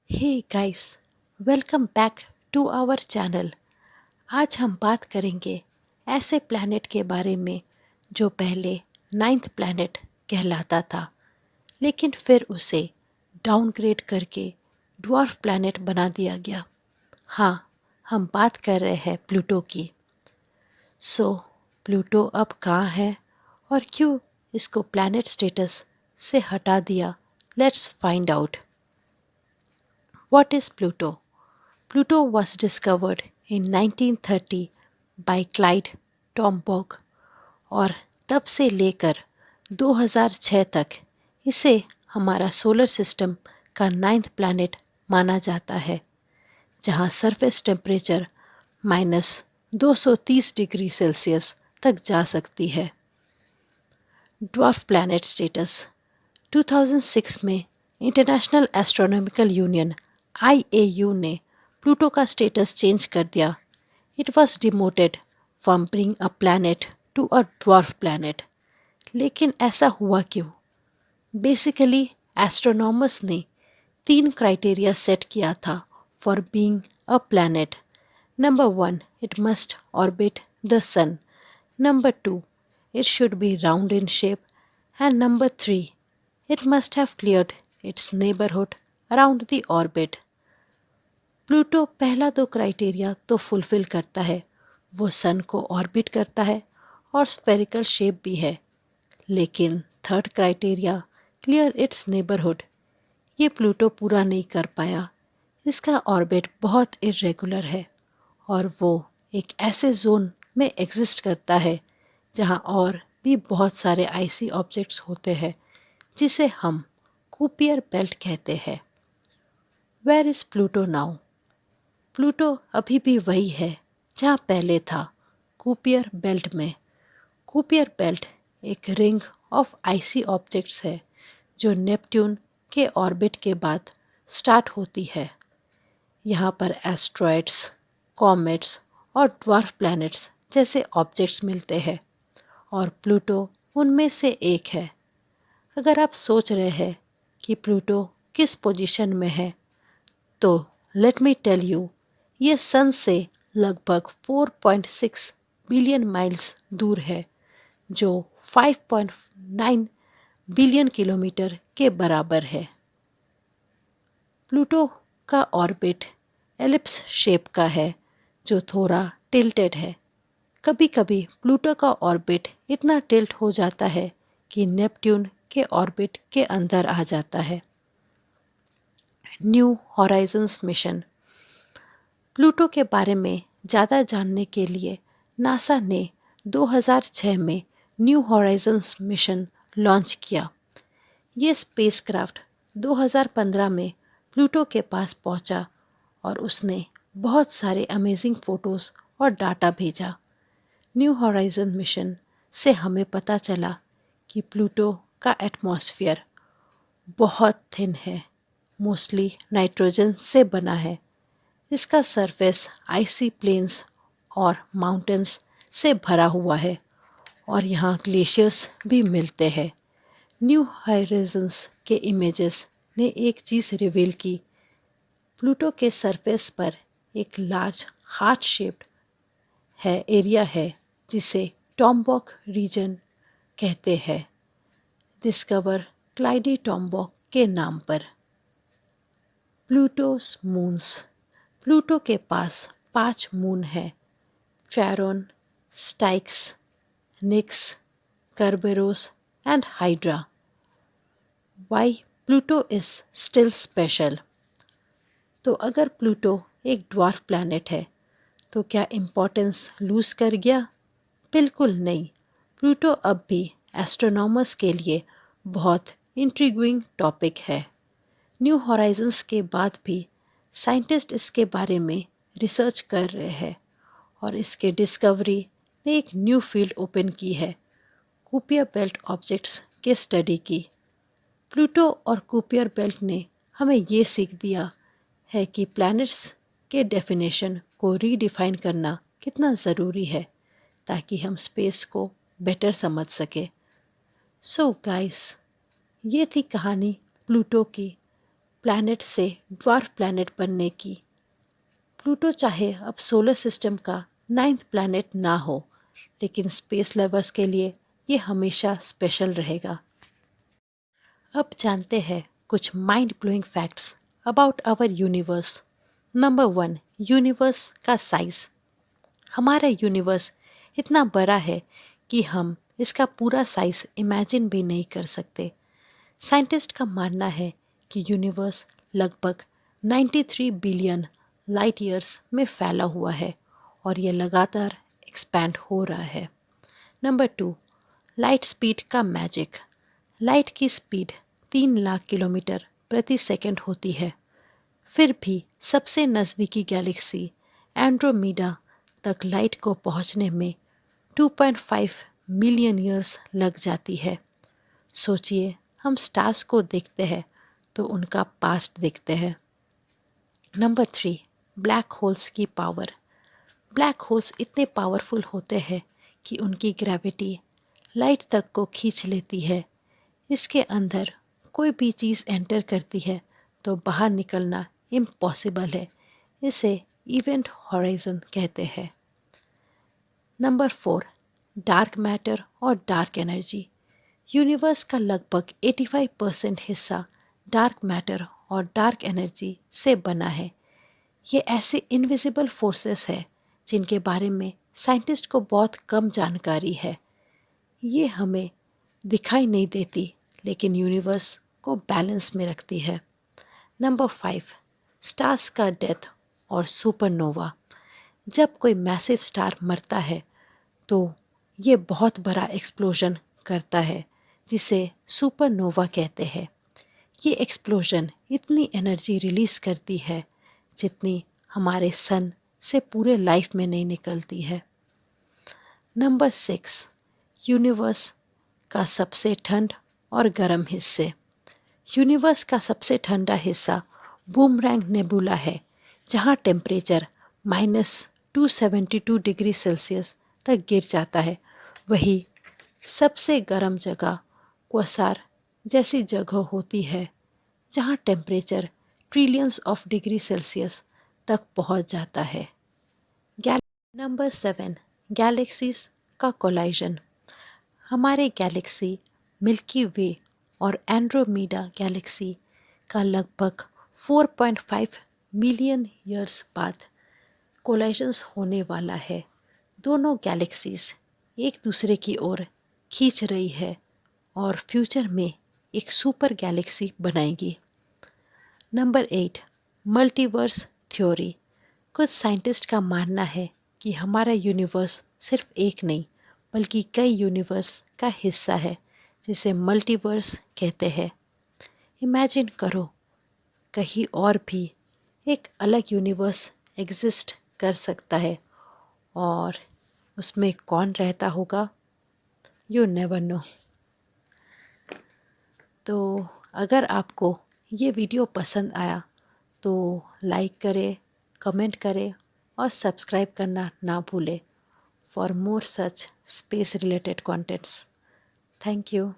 Hey guys, welcome back to our channel. आज हम बात करेंगे ऐसे प्लैनेट के बारे में जो पहले नाइन्थ प्लैनेट कहलाता था, लेकिन फिर उसे डाउनग्रेड करके ड्वार्फ प्लैनेट बना दिया गया। हाँ, हम बात कर रहे हैं प्लूटो की। सो प्लूटो अब कहाँ है और क्यों इसको प्लैनेट स्टेटस से हटा दिया? Let's find out. What is Pluto? Pluto was discovered in 1930 by Clyde Tombaugh और तब से लेकर 2006 तक इसे हमारा सोलर सिस्टम का नाइन्थ प्लैनेट माना जाता है, जहाँ सरफेस टेम्परेचर -230 डिग्री सेल्सियस तक जा सकती है। ड्वार्फ प्लैनेट स्टेटस 2006 में इंटरनेशनल एस्ट्रोनॉमिकल यूनियन IAU ने प्लूटो का स्टेटस चेंज कर दिया। It was demoted from being a planet to a dwarf planet. लेकिन ऐसा हुआ क्यों? बेसिकली एस्ट्रोनॉमर्स ने 3 क्राइटेरिया सेट किया था for being a planet. Number 1, it must orbit the sun. Number 2, it should be round in shape. And number 3, it must have cleared its neighborhood around the orbit. Pluto पहला 2 criteria तो fulfil करता है, वो सन को orbit करता है और spherical shape भी है। लेकिन third criteria, clear it's neighbourhood, ये प्लूटो पूरा नहीं कर पाया। इसका ऑर्बिट बहुत इरेगुलर है और वो एक ऐसे जोन में एग्जिस्ट करता है जहाँ और भी बहुत सारे आइसी ऑब्जेक्ट्स होते हैं, जिसे हम कूपियर बेल्ट कहते हैं। Where is Pluto now? Pluto अभी भी वही है जहाँ पहले था, कूपियर बेल्ट में। कूपियर बेल्ट एक रिंग ऑफ आइसी ऑब्जेक्ट्स है जो नेपट्यून के ऑर्बिट के बाद स्टार्ट होती है। यहाँ पर एस्ट्रॉयड्स, कॉमेट्स और ड्वार्फ प्लैनेट्स जैसे ऑब्जेक्ट्स मिलते हैं और प्लूटो उनमें से एक है। अगर आप सोच रहे हैं कि प्लूटो किस पोजीशन में है, तो लेट मी टेल यू, ये सन से लगभग 4.6 बिलियन माइल्स दूर है, जो 5.9 बिलियन किलोमीटर के बराबर है। प्लूटो का ऑर्बिट एलिप्स शेप का है, जो थोड़ा टिल्टेड है। कभी कभी प्लूटो का ऑर्बिट इतना टिल्ट हो जाता है कि नेपट्यून के ऑर्बिट के अंदर आ जाता है। New horizons mission. प्लूटो के बारे में ज़्यादा जानने के लिए नासा ने 2006 में न्यू हॉराइजन्स मिशन लॉन्च किया। ये स्पेसक्राफ्ट 2015 में प्लूटो के पास पहुंचा और उसने बहुत सारे अमेजिंग फ़ोटोज़ और डाटा भेजा। न्यू हॉराइजन मिशन से हमें पता चला कि प्लूटो का एटमॉस्फेयर बहुत थिन है, मोस्टली नाइट्रोजन से बना है। इसका सरफेस आइसी प्लेन्स और माउंटेन्स से भरा हुआ है और यहाँ ग्लेशियर्स भी मिलते हैं। न्यू हॉराइजन्स के इमेजेस ने एक चीज़ रिवील की। प्लूटो के सरफेस पर एक लार्ज हार्ट शेप्ड एरिया है, जिसे टॉम्बॉक रीजन कहते हैं, डिस्कवर क्लाइडी टॉम्बॉक के नाम पर। प्लूटोस मून्स। प्लूटो के पास 5 मून हैं: Charon, Styx, Nix, Kerberos and Hydra. Why Pluto is still special? तो अगर प्लूटो एक ड्वार्फ प्लैनेट है, तो क्या इम्पोर्टेंस लूज़ कर गया? बिल्कुल नहीं। प्लूटो अब भी एस्ट्रोनॉमर्स के लिए बहुत इंट्रिग्विंग टॉपिक है। न्यू हॉराइजन्स के बाद भी साइंटिस्ट इसके बारे में रिसर्च कर रहे हैं और इसके डिस्कवरी ने एक न्यू फील्ड ओपन की है, कूपियर बेल्ट ऑब्जेक्ट्स के स्टडी की। प्लूटो और कूपियर बेल्ट ने हमें ये सीख दिया है कि प्लैनेट्स के डेफिनेशन को रीडिफाइन करना कितना ज़रूरी है, ताकि हम स्पेस को बेटर समझ सके। सो गाइस, ये थी कहानी प्लूटो की। प्लैनेट से ड्वार्फ प्लैनेट बनने की। प्लूटो चाहे अब सोलर सिस्टम का 9th प्लैनेट ना हो, लेकिन स्पेस लवर्स के लिए ये हमेशा स्पेशल रहेगा। अब जानते हैं कुछ mind blowing facts about our universe. Number 1, universe का साइज। हमारा यूनिवर्स इतना बड़ा है कि हम इसका पूरा साइज इमेजिन भी नहीं कर सकते। साइंटिस्ट का मानना है कि यूनिवर्स लगभग 93 बिलियन लाइट ईयर्स में फैला हुआ है और ये लगातार एक्सपैंड हो रहा है। नंबर 2, लाइट स्पीड का मैजिक। लाइट की स्पीड 3 लाख किलोमीटर प्रति सेकंड होती है, फिर भी सबसे नज़दीकी गैलेक्सी एंड्रोमीडा तक लाइट को पहुंचने में 2.5 मिलियन ईयर्स लग जाती है। सोचिए, हम स्टार्स को देखते हैं तो उनका पास्ट देखते हैं। नंबर 3, ब्लैक होल्स की पावर। ब्लैक होल्स इतने पावरफुल होते हैं कि उनकी ग्रेविटी लाइट तक को खींच लेती है। इसके अंदर कोई भी चीज़ एंटर करती है तो बाहर निकलना इम्पॉसिबल है। इसे इवेंट हॉराइजन कहते हैं। नंबर 4, डार्क मैटर और डार्क एनर्जी। यूनिवर्स का लगभग 85% हिस्सा डार्क मैटर और डार्क एनर्जी से बना है। ये ऐसे इनविजिबल फोर्सेस है जिनके बारे में साइंटिस्ट को बहुत कम जानकारी है। ये हमें दिखाई नहीं देती, लेकिन यूनिवर्स को बैलेंस में रखती है। नंबर 5, स्टार्स का डेथ और सुपरनोवा। जब कोई मैसिव स्टार मरता है तो ये बहुत बड़ा एक्सप्लोजन करता है जिसे सुपरनोवा कहते हैं। ये एक्सप्लोजन इतनी एनर्जी रिलीज़ करती है जितनी हमारे सन से पूरे लाइफ में नहीं निकलती है। नंबर 6, यूनिवर्स का सबसे ठंड और गर्म हिस्से। यूनिवर्स का सबसे ठंडा हिस्सा बूमरैंग नेबुला है, जहाँ टेम्परेचर -272 डिग्री सेल्सियस तक गिर जाता है। वही सबसे गर्म जगह क्वासार जैसी जगह होती है, जहाँ temperature trillions of degree Celsius तक पहुँच जाता है। नंबर 7, गैलेक्सीज का कोलाइजन। हमारे गैलेक्सी मिल्की वे और एंड्रोमीडा गैलेक्सी का लगभग 4.5 मिलियन ईयर्स बाद कोलाइजन्स होने वाला है। दोनों गैलेक्सीज एक दूसरे की ओर खींच रही है और फ्यूचर में एक सुपर गैलेक्सी बनाएगी। Number 8, multiverse theory. कुछ साइंटिस्ट का मानना है कि हमारा यूनिवर्स सिर्फ एक नहीं बल्कि कई यूनिवर्स का हिस्सा है, जिसे मल्टीवर्स कहते हैं। इमेजिन करो, कहीं और भी एक अलग यूनिवर्स एग्जिस्ट कर सकता है और उसमें कौन रहता होगा, यू नेवर नो। तो अगर आपको ये वीडियो पसंद आया तो लाइक करें, कमेंट करें और सब्सक्राइब करना ना भूलें for more such space related contents. Thank you.